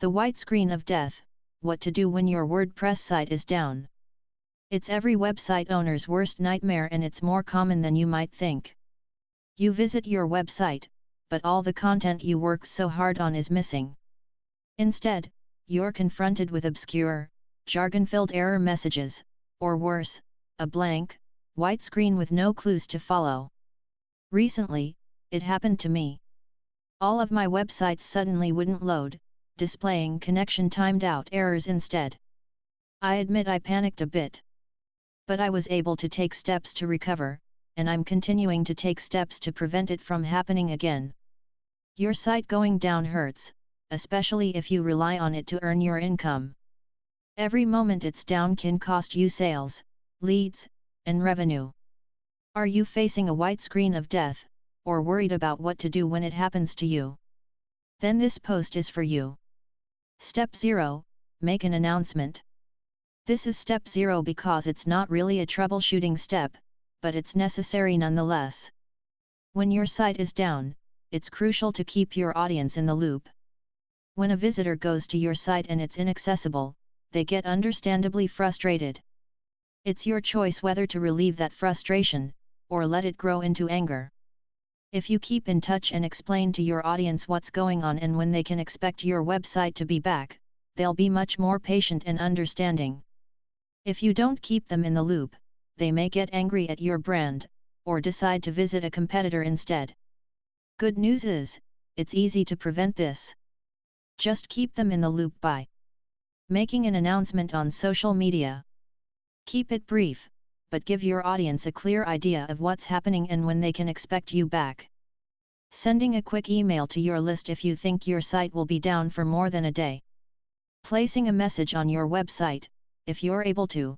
The white screen of death, what to do when your WordPress site is down. It's every website owner's worst nightmare, and it's more common than you might think. You visit your website, but all the content you worked so hard on is missing. Instead, you're confronted with obscure, jargon-filled error messages, or worse, a blank, white screen with no clues to follow. Recently, it happened to me. All of my websites suddenly wouldn't load, displaying connection timed out errors instead. I admit I panicked a bit. But I was able to take steps to recover, and I'm continuing to take steps to prevent it from happening again. Your site going down hurts, especially if you rely on it to earn your income. Every moment it's down can cost you sales, leads, and revenue. Are you facing a white screen of death, or worried about what to do when it happens to you? Then this post is for you. Step 0, make an announcement. This is step 0 because it's not really a troubleshooting step, but it's necessary nonetheless. When your site is down, it's crucial to keep your audience in the loop. When a visitor goes to your site and it's inaccessible, they get understandably frustrated. It's your choice whether to relieve that frustration, or let it grow into anger. If you keep in touch and explain to your audience what's going on and when they can expect your website to be back, they'll be much more patient and understanding. If you don't keep them in the loop, they may get angry at your brand, or decide to visit a competitor instead. Good news is, it's easy to prevent this. Just keep them in the loop by making an announcement on social media. Keep it brief, but give your audience a clear idea of what's happening and when they can expect you back. Sending a quick email to your list if you think your site will be down for more than a day. Placing a message on your website, if you're able to.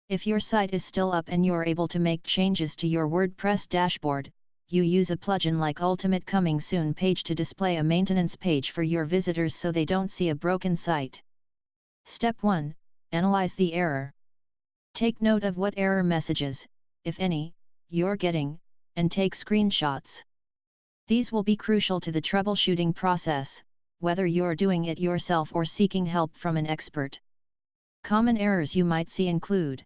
If your site is still up and you're able to make changes to your WordPress dashboard, you use a plugin like Ultimate Coming Soon page to display a maintenance page for your visitors so they don't see a broken site. Step 1, analyze the error. Take note of what error messages, if any, you're getting, and take screenshots. These will be crucial to the troubleshooting process, whether you're doing it yourself or seeking help from an expert. Common errors you might see include: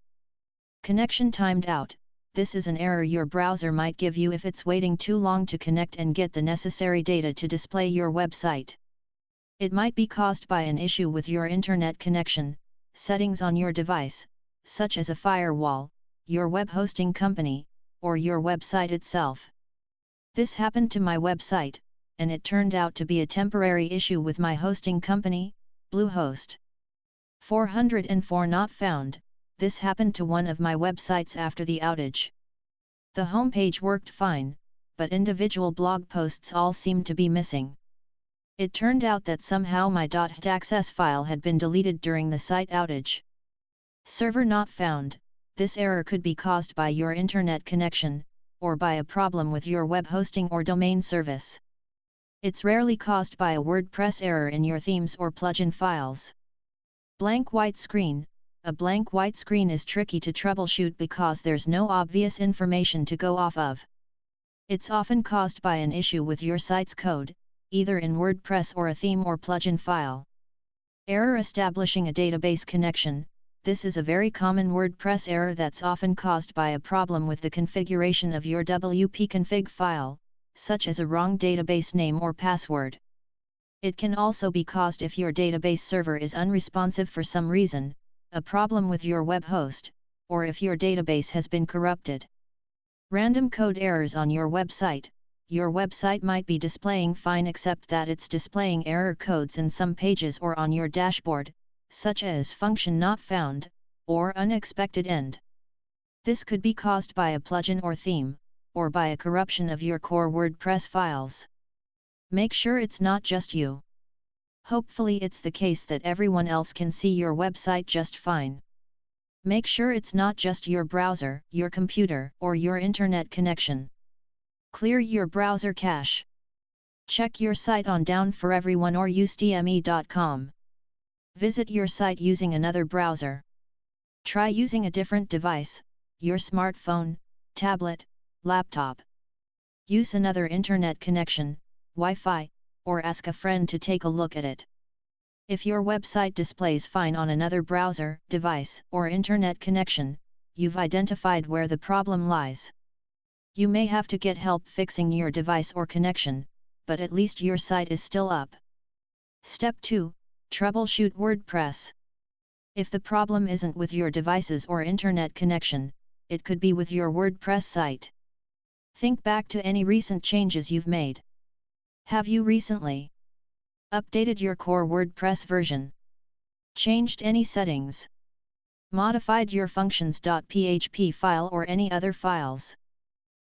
connection timed out. This is an error your browser might give you if it's waiting too long to connect and get the necessary data to display your website. It might be caused by an issue with your internet connection, settings on your device, such as a firewall, your web hosting company, or your website itself. This happened to my website, and it turned out to be a temporary issue with my hosting company, Bluehost. 404 not found. This happened to one of my websites after the outage. The homepage worked fine, but individual blog posts all seemed to be missing. It turned out that somehow my .htaccess file had been deleted during the site outage. Server not found. This error could be caused by your internet connection, or by a problem with your web hosting or domain service. It's rarely caused by a WordPress error in your themes or plugin files. Blank white screen. A blank white screen is tricky to troubleshoot because there's no obvious information to go off of. It's often caused by an issue with your site's code, either in WordPress or a theme or plugin file. Error establishing a database connection. This is a very common WordPress error that's often caused by a problem with the configuration of your wp-config file, such as a wrong database name or password. It can also be caused if your database server is unresponsive for some reason, a problem with your web host, or if your database has been corrupted. Random code errors on your website. Your website might be displaying fine except that it's displaying error codes in some pages or on your dashboard, such as function not found, or unexpected end. This could be caused by a plugin or theme, or by a corruption of your core WordPress files. Make sure it's not just you. Hopefully it's the case that everyone else can see your website just fine. Make sure it's not just your browser, your computer, or your internet connection. Clear your browser cache. Check your site on Down for Everyone or usdme.com. Visit your site using another browser. Try using a different device, your smartphone, tablet, laptop. Use another internet connection, Wi-Fi, or ask a friend to take a look at it. If your website displays fine on another browser, device, or internet connection, you've identified where the problem lies. You may have to get help fixing your device or connection, but at least your site is still up. Step 2. Troubleshoot WordPress. If the problem isn't with your devices or internet connection, it could be with your WordPress site. Think back to any recent changes you've made. Have you recently updated your core WordPress version? Changed any settings? Modified your functions.php file or any other files?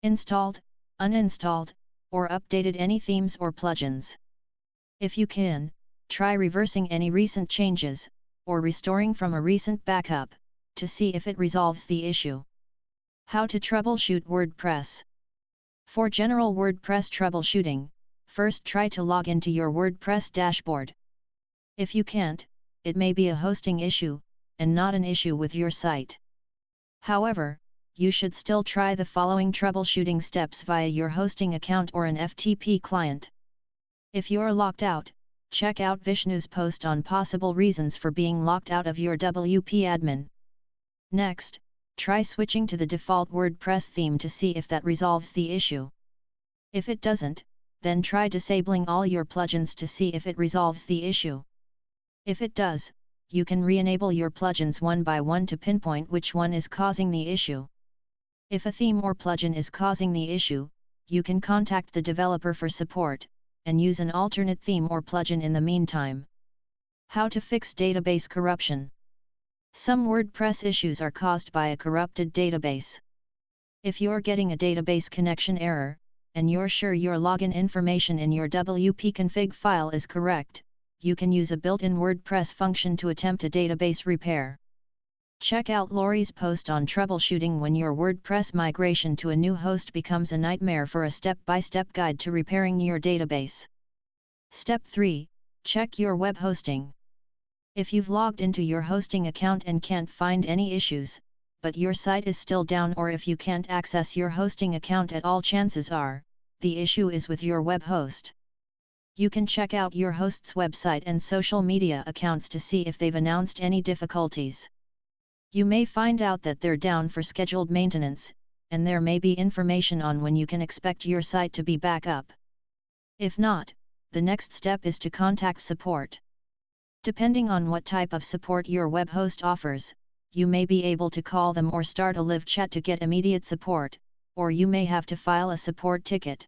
Installed, uninstalled, or updated any themes or plugins? If you can, try reversing any recent changes, or restoring from a recent backup, to see if it resolves the issue. How to troubleshoot WordPress. For general WordPress troubleshooting, first try to log into your WordPress dashboard. If you can't, it may be a hosting issue, and not an issue with your site. However, you should still try the following troubleshooting steps via your hosting account or an FTP client. If you're locked out, check out Vishnu's post on possible reasons for being locked out of your WP admin. Next, try switching to the default WordPress theme to see if that resolves the issue. If it doesn't, then try disabling all your plugins to see if it resolves the issue. If it does, you can re-enable your plugins one by one to pinpoint which one is causing the issue. If a theme or plugin is causing the issue, you can contact the developer for support, and use an alternate theme or plugin in the meantime. How to fix database corruption. Some WordPress issues are caused by a corrupted database. If you're getting a database connection error, and you're sure your login information in your WP config file is correct, you can use a built-in WordPress function to attempt a database repair. Check out Lori's post on troubleshooting when your WordPress migration to a new host becomes a nightmare for a step-by-step guide to repairing your database. Step 3. Check your web hosting. If you've logged into your hosting account and can't find any issues, but your site is still down, or if you can't access your hosting account at all, chances are, the issue is with your web host. You can check out your host's website and social media accounts to see if they've announced any difficulties. You may find out that they're down for scheduled maintenance, and there may be information on when you can expect your site to be back up. If not, the next step is to contact support. Depending on what type of support your web host offers, you may be able to call them or start a live chat to get immediate support, or you may have to file a support ticket.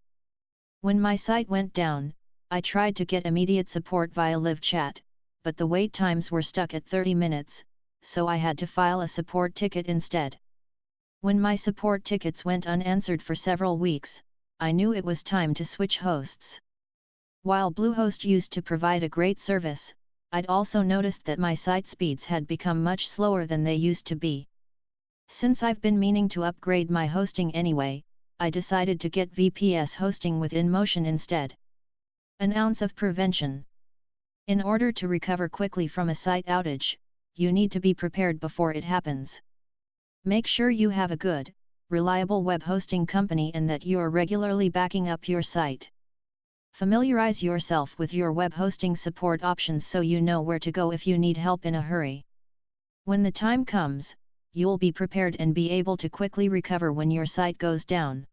When my site went down, I tried to get immediate support via live chat, but the wait times were stuck at 30 minutes, so I had to file a support ticket instead. When my support tickets went unanswered for several weeks, I knew it was time to switch hosts. While Bluehost used to provide a great service, I'd also noticed that my site speeds had become much slower than they used to be. Since I've been meaning to upgrade my hosting anyway, I decided to get VPS hosting with InMotion instead. An ounce of prevention. In order to recover quickly from a site outage, you need to be prepared before it happens. Make sure you have a good, reliable web hosting company and that you're regularly backing up your site. Familiarize yourself with your web hosting support options so you know where to go if you need help in a hurry. When the time comes, you'll be prepared and be able to quickly recover when your site goes down.